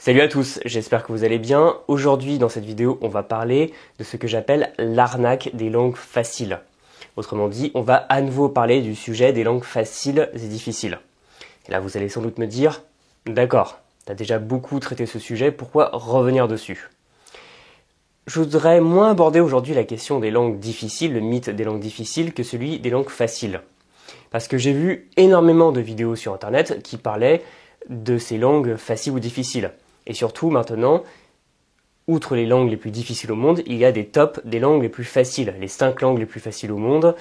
Salut à tous, j'espère que vous allez bien. Aujourd'hui, dans cette vidéo, on va parler de ce que j'appelle l'arnaque des langues faciles. Autrement dit, on va à nouveau parler du sujet des langues faciles et difficiles. Et là, vous allez sans doute me dire, d'accord, tu as déjà beaucoup traité ce sujet, pourquoi revenir dessus? Je voudrais moins aborder aujourd'hui la question des langues difficiles, le mythe des langues difficiles, que celui des langues faciles. Parce que j'ai vu énormément de vidéos sur Internet qui parlaient de ces langues faciles ou difficiles. Et surtout, maintenant, outre les langues les plus difficiles au monde, il y a des tops des langues les plus faciles. Les 5 langues les plus faciles au monde,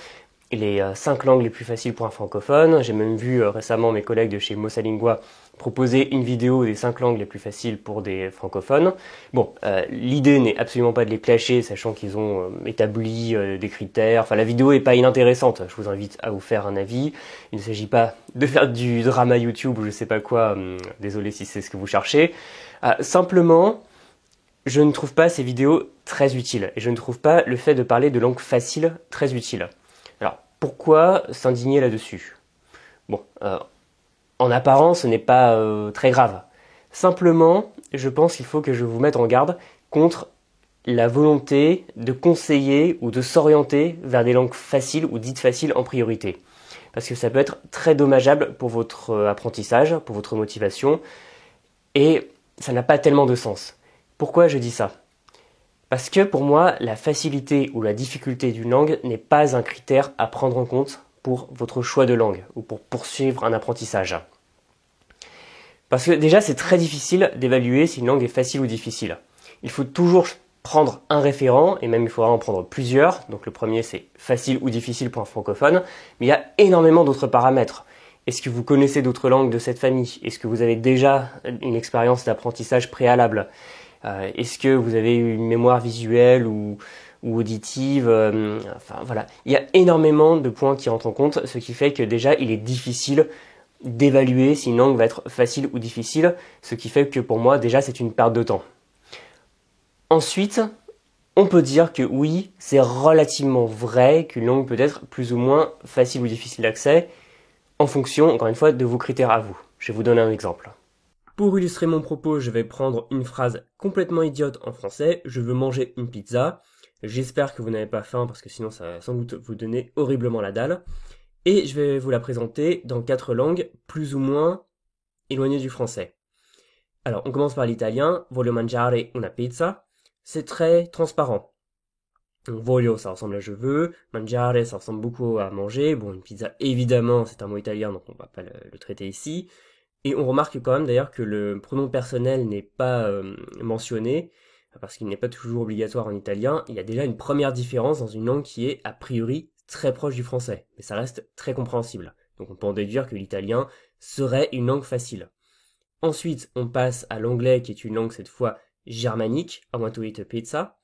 les 5 langues les plus faciles pour un francophone. J'ai même vu récemment mes collègues de chez Mosalingua proposer une vidéo des 5 langues les plus faciles pour des francophones. Bon, l'idée n'est absolument pas de les clasher, sachant qu'ils ont établi des critères. Enfin, la vidéo est pas inintéressante. Je vous invite à vous faire un avis. Il ne s'agit pas de faire du drama YouTube ou je sais pas quoi. Désolé si c'est ce que vous cherchez. Simplement, je ne trouve pas ces vidéos très utiles. Et je ne trouve pas le fait de parler de langue facile très utile. Alors, pourquoi s'indigner là-dessus? Bon, en apparence, ce n'est pas très grave. Simplement, je pense qu'il faut que je vous mette en garde contre la volonté de conseiller ou de s'orienter vers des langues faciles ou dites faciles en priorité. Parce que ça peut être très dommageable pour votre apprentissage, pour votre motivation, et ça n'a pas tellement de sens. Pourquoi je dis ça? Parce que pour moi, la facilité ou la difficulté d'une langue n'est pas un critère à prendre en compte pour votre choix de langue ou pour poursuivre un apprentissage. Parce que déjà, c'est très difficile d'évaluer si une langue est facile ou difficile. Il faut toujours prendre un référent, et même il faudra en prendre plusieurs. Donc le premier, c'est facile ou difficile pour un francophone. Mais il y a énormément d'autres paramètres. Est-ce que vous connaissez d'autres langues de cette famille? Est-ce que vous avez déjà une expérience d'apprentissage préalable? Est-ce que vous avez une mémoire visuelle ou auditive? Enfin voilà, il y a énormément de points qui rentrent en compte, ce qui fait que déjà il est difficile d'évaluer si une langue va être facile ou difficile, ce qui fait que pour moi déjà c'est une perte de temps. Ensuite, on peut dire que oui, c'est relativement vrai qu'une langue peut être plus ou moins facile ou difficile d'accès, en fonction, encore une fois, de vos critères à vous. Je vais vous donner un exemple. Pour illustrer mon propos, je vais prendre une phrase complètement idiote en français. Je veux manger une pizza. J'espère que vous n'avez pas faim parce que sinon ça va sans doute vous donner horriblement la dalle. Et je vais vous la présenter dans 4 langues plus ou moins éloignées du français. Alors, on commence par l'italien. Voglio mangiare una pizza. C'est très transparent. Donc, voglio, ça ressemble à je veux. Mangiare, ça ressemble beaucoup à manger. Bon, une pizza, évidemment, c'est un mot italien, donc on va pas le traiter ici. Et on remarque quand même d'ailleurs que le pronom personnel n'est pas mentionné, parce qu'il n'est pas toujours obligatoire en italien. Il y a déjà une première différence dans une langue qui est a priori très proche du français, mais ça reste très compréhensible. Donc on peut en déduire que l'italien serait une langue facile. Ensuite, on passe à l'anglais qui est une langue cette fois germanique, I want to eat a pizza.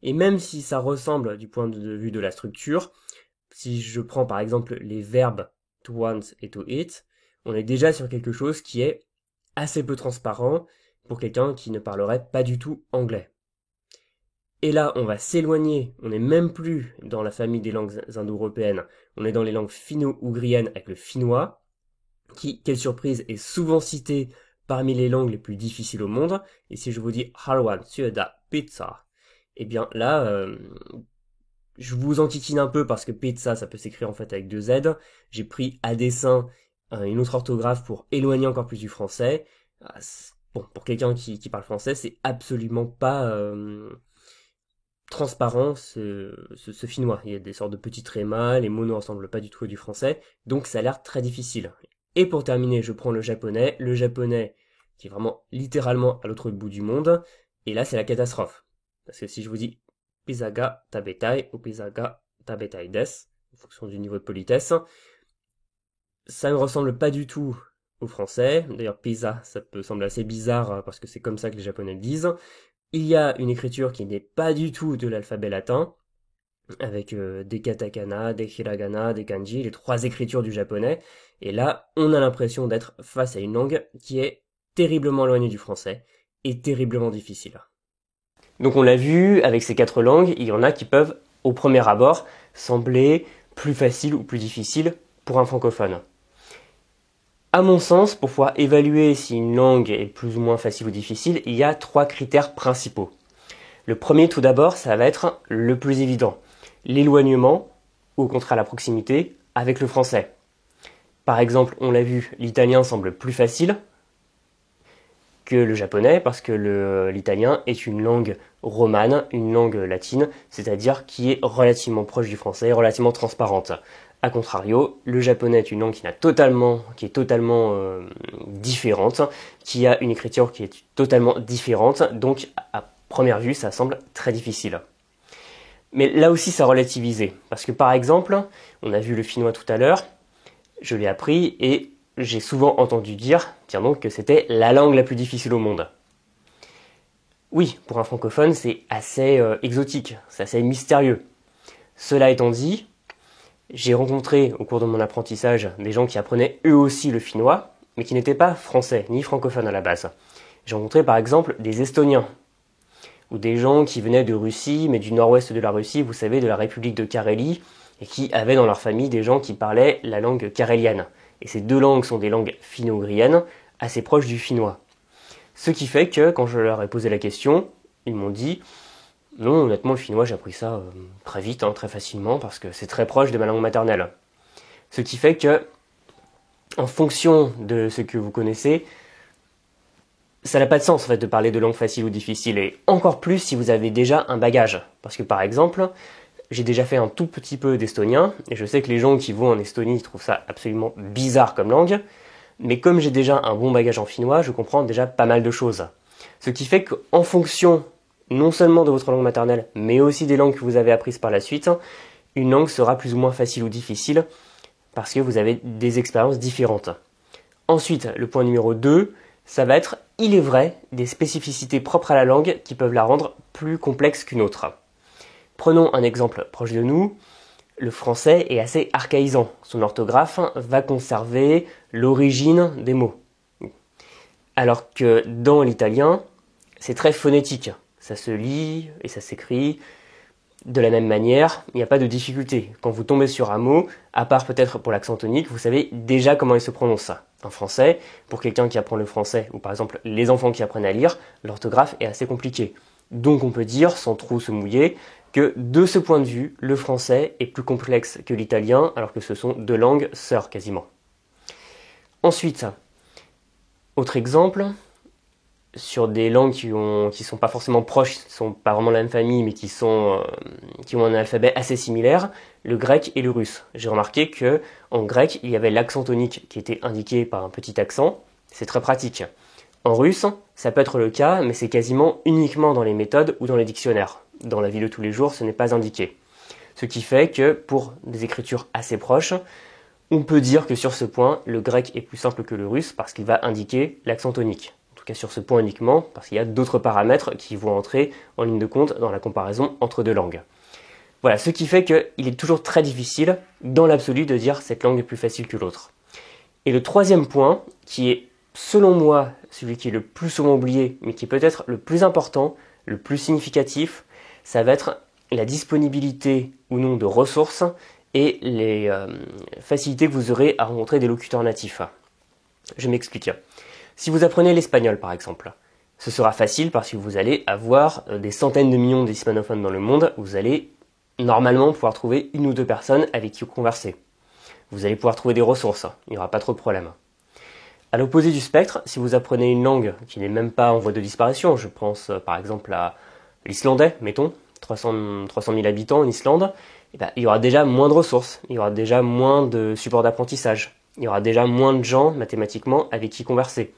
Et même si ça ressemble du point de vue de la structure, si je prends par exemple les verbes to want et to eat, on est déjà sur quelque chose qui est assez peu transparent pour quelqu'un qui ne parlerait pas du tout anglais. Et là, on va s'éloigner, on n'est même plus dans la famille des langues indo-européennes, on est dans les langues finno-ougriennes avec le finnois, qui, quelle surprise, est souvent cité parmi les langues les plus difficiles au monde. Et si je vous dis Haluan Sueda Pizza, eh bien là, je vous enquiquine un peu parce que pizza, ça peut s'écrire en fait avec 2 Z. J'ai pris à dessein une autre orthographe pour éloigner encore plus du français. Bon, pour quelqu'un qui parle français, c'est absolument pas transparent ce finnois. Il y a des sortes de petits trémas, les mots ne ressemblent pas du tout à du français, donc ça a l'air très difficile. Et pour terminer, je prends le japonais qui est vraiment littéralement à l'autre bout du monde, et là c'est la catastrophe. Parce que si je vous dis pizza ga tabetai ou pizza ga tabetai desu, en fonction du niveau de politesse, ça ne ressemble pas du tout au français. D'ailleurs, pizza, ça peut sembler assez bizarre parce que c'est comme ça que les japonais le disent. Il y a une écriture qui n'est pas du tout de l'alphabet latin, avec des katakana, des hiragana, des kanji, les 3 écritures du japonais. Et là, on a l'impression d'être face à une langue qui est terriblement éloignée du français et terriblement difficile. Donc on l'a vu, avec ces 4 langues, il y en a qui peuvent, au premier abord, sembler plus faciles ou plus difficiles pour un francophone. À mon sens, pour pouvoir évaluer si une langue est plus ou moins facile ou difficile, il y a 3 critères principaux. Le premier, tout d'abord, ça va être le plus évident. L'éloignement, ou au contraire la proximité, avec le français. Par exemple, on l'a vu, l'italien semble plus facile que le japonais parce que l'italien est une langue romane, une langue latine, c'est-à-dire qui est relativement proche du français, relativement transparente. A contrario, le japonais est une langue qui est totalement différente, qui a une écriture qui est totalement différente, donc à première vue, ça semble très difficile. Mais là aussi, ça relativisé, parce que par exemple, on a vu le finnois tout à l'heure, je l'ai appris et j'ai souvent entendu dire, tiens donc, que c'était la langue la plus difficile au monde. Oui, pour un francophone, c'est assez exotique, c'est assez mystérieux. Cela étant dit, j'ai rencontré au cours de mon apprentissage des gens qui apprenaient eux aussi le finnois, mais qui n'étaient pas français ni francophones à la base. J'ai rencontré par exemple des Estoniens, ou des gens qui venaient de Russie, mais du nord-ouest de la Russie, vous savez, de la République de Carélie, et qui avaient dans leur famille des gens qui parlaient la langue carélienne. Et ces deux langues sont des langues finno-ugriennes, assez proches du finnois. Ce qui fait que, quand je leur ai posé la question, ils m'ont dit « Non, honnêtement, le finnois, j'ai appris ça très vite, très facilement, parce que c'est très proche de ma langue maternelle. » Ce qui fait que, en fonction de ce que vous connaissez, ça n'a pas de sens en fait de parler de langue facile ou difficile, et encore plus si vous avez déjà un bagage. Parce que par exemple, j'ai déjà fait un tout petit peu d'estonien, et je sais que les gens qui vont en Estonie trouvent ça absolument bizarre comme langue, mais comme j'ai déjà un bon bagage en finnois, je comprends déjà pas mal de choses. Ce qui fait qu'en fonction non seulement de votre langue maternelle, mais aussi des langues que vous avez apprises par la suite, une langue sera plus ou moins facile ou difficile, parce que vous avez des expériences différentes. Ensuite, le point numéro 2, ça va être, il est vrai, des spécificités propres à la langue qui peuvent la rendre plus complexe qu'une autre. Prenons un exemple proche de nous. Le français est assez archaïsant. Son orthographe va conserver l'origine des mots. Alors que dans l'italien, c'est très phonétique. Ça se lit et ça s'écrit de la même manière, il n'y a pas de difficulté. Quand vous tombez sur un mot, à part peut-être pour l'accent tonique, vous savez déjà comment il se prononce. En français, pour quelqu'un qui apprend le français, ou par exemple les enfants qui apprennent à lire, l'orthographe est assez compliquée. Donc on peut dire, sans trop se mouiller, que de ce point de vue, le français est plus complexe que l'italien, alors que ce sont deux langues sœurs quasiment. Ensuite, autre exemple, sur des langues qui sont pas forcément proches, qui sont pas vraiment la même famille, mais qui ont un alphabet assez similaire, le grec et le russe. J'ai remarqué que en grec, il y avait l'accent tonique qui était indiqué par un petit accent. C'est très pratique. En russe, ça peut être le cas, mais c'est quasiment uniquement dans les méthodes ou dans les dictionnaires. Dans la vie de tous les jours, ce n'est pas indiqué. Ce qui fait que, pour des écritures assez proches, on peut dire que sur ce point, le grec est plus simple que le russe parce qu'il va indiquer l'accent tonique. En tout cas sur ce point uniquement, parce qu'il y a d'autres paramètres qui vont entrer en ligne de compte dans la comparaison entre deux langues. Voilà, ce qui fait qu'il est toujours très difficile, dans l'absolu, de dire cette langue est plus facile que l'autre. Et le troisième point, qui est, selon moi, celui qui est le plus souvent oublié, mais qui est peut-être le plus important, le plus significatif, ça va être la disponibilité ou non de ressources et les facilités que vous aurez à rencontrer des locuteurs natifs. Je m'explique. Si vous apprenez l'espagnol par exemple, ce sera facile parce que vous allez avoir des centaines de millions d'hispanophones dans le monde, vous allez normalement pouvoir trouver une ou deux personnes avec qui converser. Vous allez pouvoir trouver des ressources, il n'y aura pas trop de problèmes. À l'opposé du spectre, si vous apprenez une langue qui n'est même pas en voie de disparition, je pense par exemple à l'islandais, mettons, 300 000 habitants en Islande, il y aura déjà moins de ressources, il y aura déjà moins de support d'apprentissage, il y aura déjà moins de gens mathématiquement avec qui converser.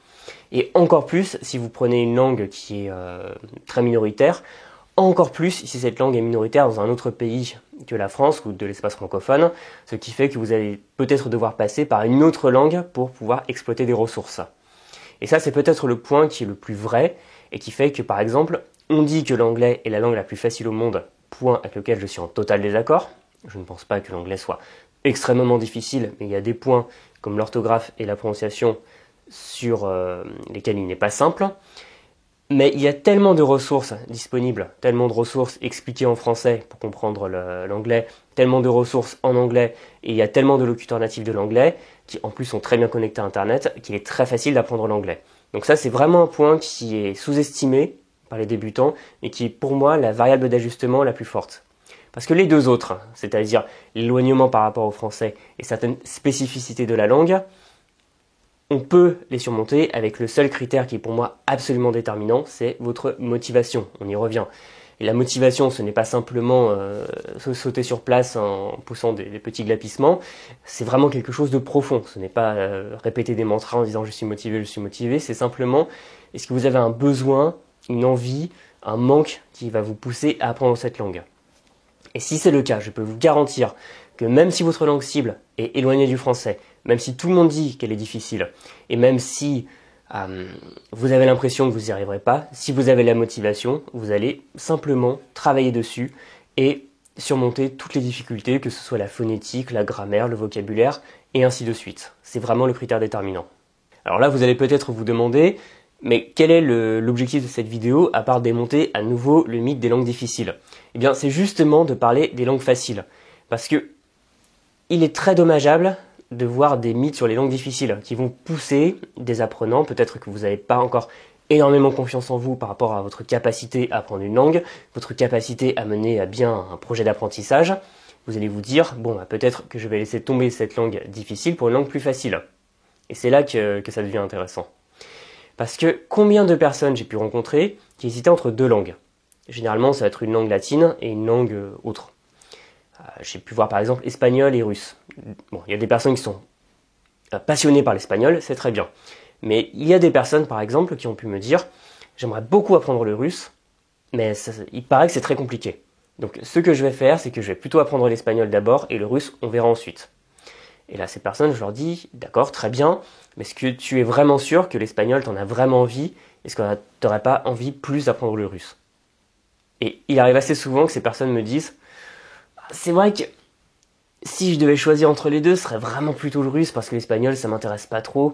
Et encore plus si vous prenez une langue qui est très minoritaire, encore plus si cette langue est minoritaire dans un autre pays que la France ou de l'espace francophone, ce qui fait que vous allez peut-être devoir passer par une autre langue pour pouvoir exploiter des ressources. Et ça, c'est peut-être le point qui est le plus vrai et qui fait que, par exemple, on dit que l'anglais est la langue la plus facile au monde, point avec lequel je suis en total désaccord. Je ne pense pas que l'anglais soit extrêmement difficile, mais il y a des points comme l'orthographe et la prononciation sur lesquels il n'est pas simple. Mais il y a tellement de ressources disponibles, tellement de ressources expliquées en français pour comprendre l'anglais, tellement de ressources en anglais, et il y a tellement de locuteurs natifs de l'anglais, qui en plus sont très bien connectés à Internet, qu'il est très facile d'apprendre l'anglais. Donc ça, c'est vraiment un point qui est sous-estimé par les débutants et qui est pour moi la variable d'ajustement la plus forte. Parce que les deux autres, c'est-à-dire l'éloignement par rapport au français et certaines spécificités de la langue, on peut les surmonter avec le seul critère qui est pour moi absolument déterminant, c'est votre motivation. On y revient. Et la motivation, ce n'est pas simplement sauter sur place en poussant des petits glapissements, c'est vraiment quelque chose de profond. Ce n'est pas répéter des mantras en disant je suis motivé, c'est simplement est-ce que vous avez un besoin, une envie, un manque qui va vous pousser à apprendre cette langue. Et si c'est le cas, je peux vous garantir que même si votre langue cible est éloignée du français, même si tout le monde dit qu'elle est difficile, et même si vous avez l'impression que vous n'y arriverez pas, si vous avez la motivation, vous allez simplement travailler dessus et surmonter toutes les difficultés, que ce soit la phonétique, la grammaire, le vocabulaire, et ainsi de suite. C'est vraiment le critère déterminant. Alors là, vous allez peut-être vous demander, mais quel est l'objectif de cette vidéo, à part démonter à nouveau le mythe des langues difficiles? Eh bien, c'est justement de parler des langues faciles. Parce que il est très dommageable de voir des mythes sur les langues difficiles qui vont pousser des apprenants, peut-être que vous n'avez pas encore énormément confiance en vous par rapport à votre capacité à apprendre une langue, votre capacité à mener à bien un projet d'apprentissage. Vous allez vous dire, bon, peut-être que je vais laisser tomber cette langue difficile pour une langue plus facile. Et c'est là que ça devient intéressant. Parce que combien de personnes j'ai pu rencontrer qui hésitaient entre deux langues? Généralement, ça va être une langue latine et une langue autre. J'ai pu voir par exemple espagnol et russe. Bon, il y a des personnes qui sont passionnées par l'espagnol, c'est très bien. Mais il y a des personnes par exemple qui ont pu me dire « J'aimerais beaucoup apprendre le russe, mais il paraît que c'est très compliqué. Donc ce que je vais faire, c'est que je vais plutôt apprendre l'espagnol d'abord et le russe, on verra ensuite. » Et là, ces personnes, je leur dis « D'accord, très bien, mais est-ce que tu es vraiment sûr que l'espagnol, t'en as vraiment envie? Est-ce que tu n'aurais pas envie plus d'apprendre le russe ?» Et il arrive assez souvent que ces personnes me disent « C'est vrai que si je devais choisir entre les deux, ce serait vraiment plutôt le russe parce que l'espagnol, ça m'intéresse pas trop. »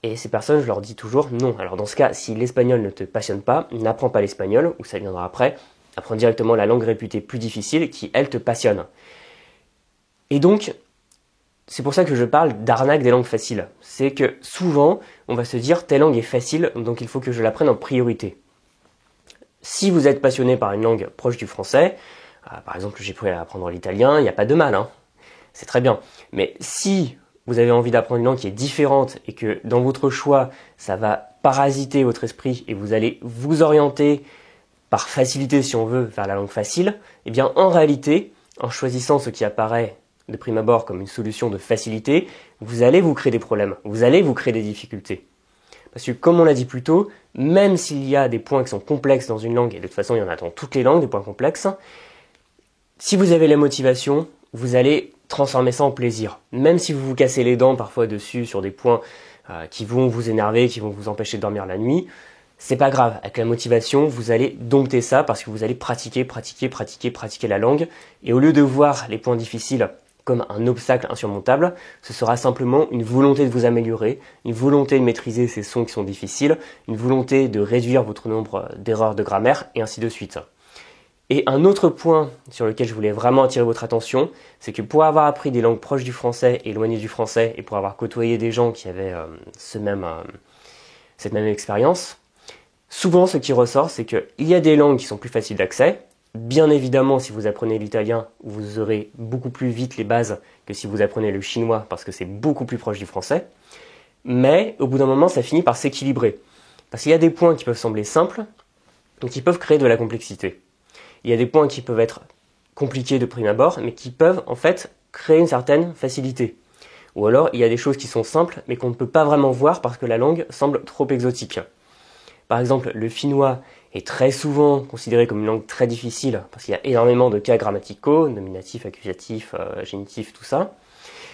Et ces personnes, je leur dis toujours non. Alors dans ce cas, si l'espagnol ne te passionne pas, n'apprends pas l'espagnol, ou ça viendra après. Apprends directement la langue réputée plus difficile qui, elle, te passionne. Et donc, c'est pour ça que je parle d'arnaque des langues faciles. C'est que souvent, on va se dire telle langue est facile, donc il faut que je l'apprenne en priorité. Si vous êtes passionné par une langue proche du français, par exemple, j'ai pris à apprendre l'italien, il n'y a pas de mal, hein. C'est très bien. Mais si vous avez envie d'apprendre une langue qui est différente et que dans votre choix, ça va parasiter votre esprit et vous allez vous orienter par facilité, si on veut, vers la langue facile, eh bien, en réalité, en choisissant ce qui apparaît de prime abord comme une solution de facilité, vous allez vous créer des problèmes, vous allez vous créer des difficultés. Parce que, comme on l'a dit plus tôt, même s'il y a des points qui sont complexes dans une langue, et de toute façon, il y en a dans toutes les langues, des points complexes, si vous avez la motivation, vous allez transformer ça en plaisir. Même si vous vous cassez les dents parfois dessus sur des points qui vont vous énerver, qui vont vous empêcher de dormir la nuit, c'est pas grave. Avec la motivation, vous allez dompter ça parce que vous allez pratiquer la langue. Et au lieu de voir les points difficiles comme un obstacle insurmontable, ce sera simplement une volonté de vous améliorer, une volonté de maîtriser ces sons qui sont difficiles, une volonté de réduire votre nombre d'erreurs de grammaire, et ainsi de suite. Et un autre point sur lequel je voulais vraiment attirer votre attention, c'est que pour avoir appris des langues proches du français, éloignées du français, et pour avoir côtoyé des gens qui avaient cette même expérience, souvent ce qui ressort, c'est qu'il y a des langues qui sont plus faciles d'accès. Bien évidemment, si vous apprenez l'italien, vous aurez beaucoup plus vite les bases que si vous apprenez le chinois, parce que c'est beaucoup plus proche du français. Mais au bout d'un moment, ça finit par s'équilibrer. Parce qu'il y a des points qui peuvent sembler simples, donc qui peuvent créer de la complexité. Il y a des points qui peuvent être compliqués de prime abord, mais qui peuvent en fait créer une certaine facilité. Ou alors, il y a des choses qui sont simples, mais qu'on ne peut pas vraiment voir parce que la langue semble trop exotique. Par exemple, le finnois est très souvent considéré comme une langue très difficile, parce qu'il y a énormément de cas grammaticaux, nominatifs, accusatifs, génitifs, tout ça.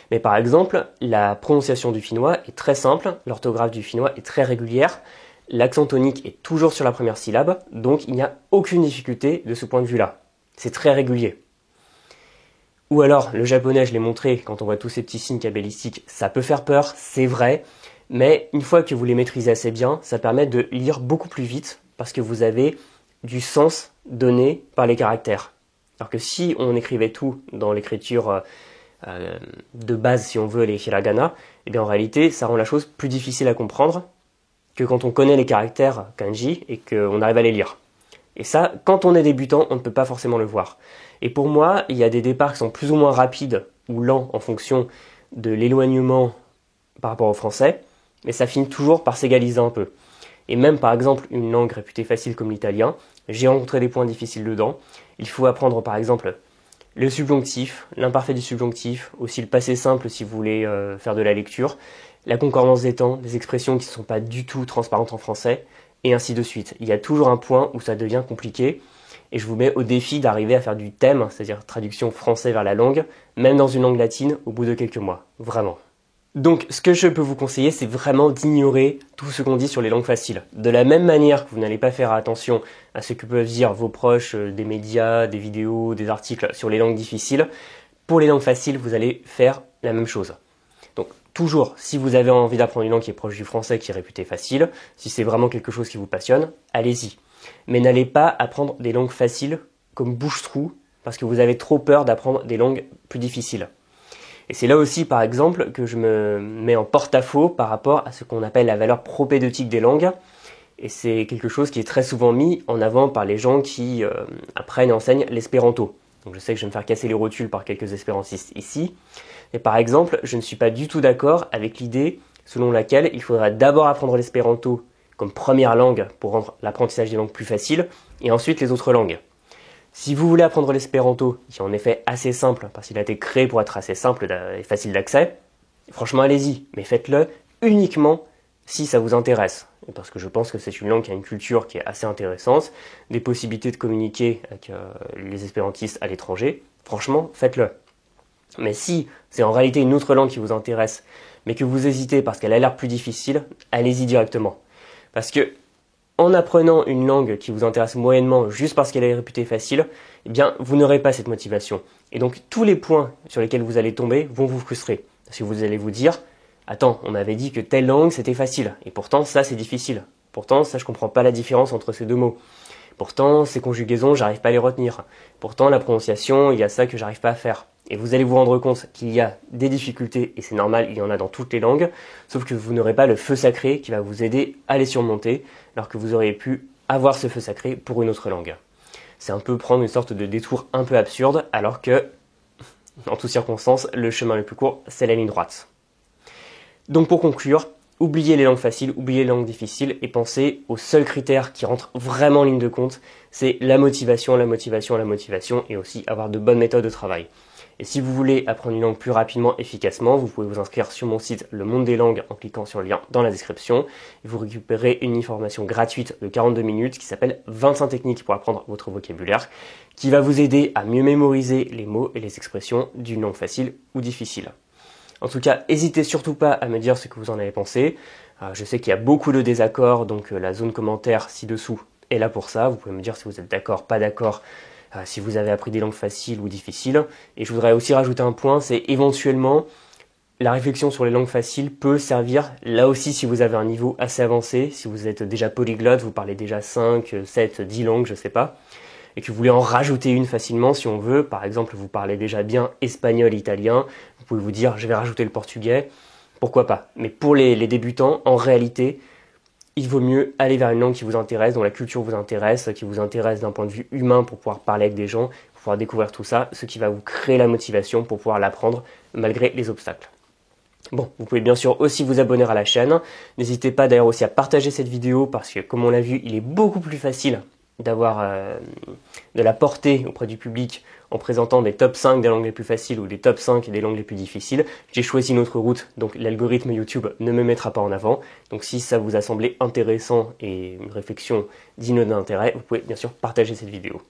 Mais par exemple, la prononciation du finnois est très simple, l'orthographe du finnois est très régulière, l'accent tonique est toujours sur la première syllabe, donc il n'y a aucune difficulté de ce point de vue-là. C'est très régulier. Ou alors, le japonais, je l'ai montré, quand on voit tous ces petits signes cabalistiques, ça peut faire peur, c'est vrai, mais une fois que vous les maîtrisez assez bien, ça permet de lire beaucoup plus vite, parce que vous avez du sens donné par les caractères. Alors que si on écrivait tout dans l'écriture de base, si on veut, les hiragana, et bien en réalité, ça rend la chose plus difficile à comprendre que quand on connaît les caractères kanji et qu'on arrive à les lire. Et ça, quand on est débutant, on ne peut pas forcément le voir. Et pour moi, il y a des départs qui sont plus ou moins rapides ou lents en fonction de l'éloignement par rapport au français, mais ça finit toujours par s'égaliser un peu. Et même par exemple une langue réputée facile comme l'italien, j'ai rencontré des points difficiles dedans. Il faut apprendre par exemple le subjonctif, l'imparfait du subjonctif, aussi le passé simple si vous voulez faire de la lecture, la concordance des temps, des expressions qui ne sont pas du tout transparentes en français, et ainsi de suite. Il y a toujours un point où ça devient compliqué, et je vous mets au défi d'arriver à faire du thème, c'est-à-dire traduction français vers la langue, même dans une langue latine, au bout de quelques mois. Vraiment. Donc, ce que je peux vous conseiller, c'est vraiment d'ignorer tout ce qu'on dit sur les langues faciles. De la même manière que vous n'allez pas faire attention à ce que peuvent dire vos proches, des médias, des vidéos, des articles sur les langues difficiles, pour les langues faciles, vous allez faire la même chose. Donc, toujours, si vous avez envie d'apprendre une langue qui est proche du français, qui est réputée facile, si c'est vraiment quelque chose qui vous passionne, allez-y. Mais n'allez pas apprendre des langues faciles comme bouche-trou, parce que vous avez trop peur d'apprendre des langues plus difficiles. Et c'est là aussi, par exemple, que je me mets en porte-à-faux par rapport à ce qu'on appelle la valeur propédeutique des langues. Et c'est quelque chose qui est très souvent mis en avant par les gens qui apprennent et enseignent l'espéranto. Donc je sais que je vais me faire casser les rotules par quelques espérantistes ici. Mais par exemple, je ne suis pas du tout d'accord avec l'idée selon laquelle il faudra d'abord apprendre l'espéranto comme première langue pour rendre l'apprentissage des langues plus facile, et ensuite les autres langues. Si vous voulez apprendre l'espéranto, qui est en effet assez simple, parce qu'il a été créé pour être assez simple et facile d'accès, franchement allez-y, mais faites-le uniquement si ça vous intéresse. Parce que je pense que c'est une langue qui a une culture qui est assez intéressante, des possibilités de communiquer avec les espérantistes à l'étranger, franchement faites-le. Mais si c'est en réalité une autre langue qui vous intéresse, mais que vous hésitez parce qu'elle a l'air plus difficile, allez-y directement. Parce que en apprenant une langue qui vous intéresse moyennement juste parce qu'elle est réputée facile, eh bien, vous n'aurez pas cette motivation. Et donc, tous les points sur lesquels vous allez tomber vont vous frustrer. Parce que vous allez vous dire, attends, on m'avait dit que telle langue c'était facile, et pourtant ça c'est difficile. Pourtant, ça je comprends pas la différence entre ces deux mots. Pourtant, ces conjugaisons, j'arrive pas à les retenir. Pourtant, la prononciation, il y a ça que j'arrive pas à faire. Et vous allez vous rendre compte qu'il y a des difficultés, et c'est normal, il y en a dans toutes les langues, sauf que vous n'aurez pas le feu sacré qui va vous aider à les surmonter, alors que vous auriez pu avoir ce feu sacré pour une autre langue. C'est un peu prendre une sorte de détour un peu absurde, alors que, en toutes circonstances, le chemin le plus court, c'est la ligne droite. Donc pour conclure, oubliez les langues faciles, oubliez les langues difficiles, et pensez au seul critère qui rentre vraiment en ligne de compte, c'est la motivation, la motivation, la motivation, et aussi avoir de bonnes méthodes de travail. Et si vous voulez apprendre une langue plus rapidement, efficacement, vous pouvez vous inscrire sur mon site Le Monde des Langues en cliquant sur le lien dans la description. Et vous récupérez une formation gratuite de 42 minutes qui s'appelle 25 techniques pour apprendre votre vocabulaire, qui va vous aider à mieux mémoriser les mots et les expressions d'une langue facile ou difficile. En tout cas, n'hésitez surtout pas à me dire ce que vous en avez pensé. Je sais qu'il y a beaucoup de désaccords, donc la zone commentaire ci-dessous est là pour ça. Vous pouvez me dire si vous êtes d'accord, pas d'accord, si vous avez appris des langues faciles ou difficiles. Et je voudrais aussi rajouter un point, c'est éventuellement la réflexion sur les langues faciles peut servir là aussi si vous avez un niveau assez avancé, si vous êtes déjà polyglotte, vous parlez déjà 5, 7, 10 langues, je sais pas, et que vous voulez en rajouter une facilement si on veut. Par exemple, vous parlez déjà bien espagnol, italien, vous pouvez vous dire je vais rajouter le portugais, pourquoi pas. Mais pour les débutants, en réalité, il vaut mieux aller vers une langue qui vous intéresse, dont la culture vous intéresse, qui vous intéresse d'un point de vue humain pour pouvoir parler avec des gens, pour pouvoir découvrir tout ça, ce qui va vous créer la motivation pour pouvoir l'apprendre malgré les obstacles. Bon, vous pouvez bien sûr aussi vous abonner à la chaîne. N'hésitez pas d'ailleurs aussi à partager cette vidéo parce que comme on l'a vu, il est beaucoup plus facile d'avoir de la portée auprès du public en présentant des top 5 des langues les plus faciles ou des top 5 des langues les plus difficiles. J'ai choisi une autre route, donc l'algorithme YouTube ne me mettra pas en avant. Donc si ça vous a semblé intéressant et une réflexion digne d'intérêt, vous pouvez bien sûr partager cette vidéo.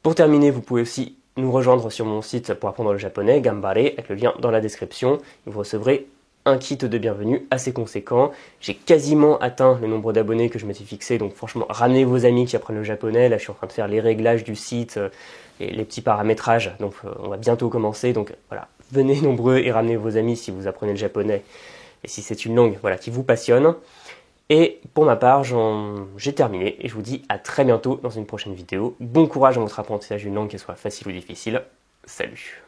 Pour terminer, vous pouvez aussi nous rejoindre sur mon site pour apprendre le japonais, Gambare, avec le lien dans la description. Vous recevrez un kit de bienvenue assez conséquent. J'ai quasiment atteint le nombre d'abonnés que je m'étais fixé, donc franchement, ramenez vos amis qui apprennent le japonais. Là, je suis en train de faire les réglages du site, les petits paramétrages, donc on va bientôt commencer. Donc voilà, venez nombreux et ramenez vos amis si vous apprenez le japonais et si c'est une langue voilà, qui vous passionne. Et pour ma part, j'ai terminé et je vous dis à très bientôt dans une prochaine vidéo. Bon courage dans votre apprentissage d'une langue, qu'elle soit facile ou difficile. Salut!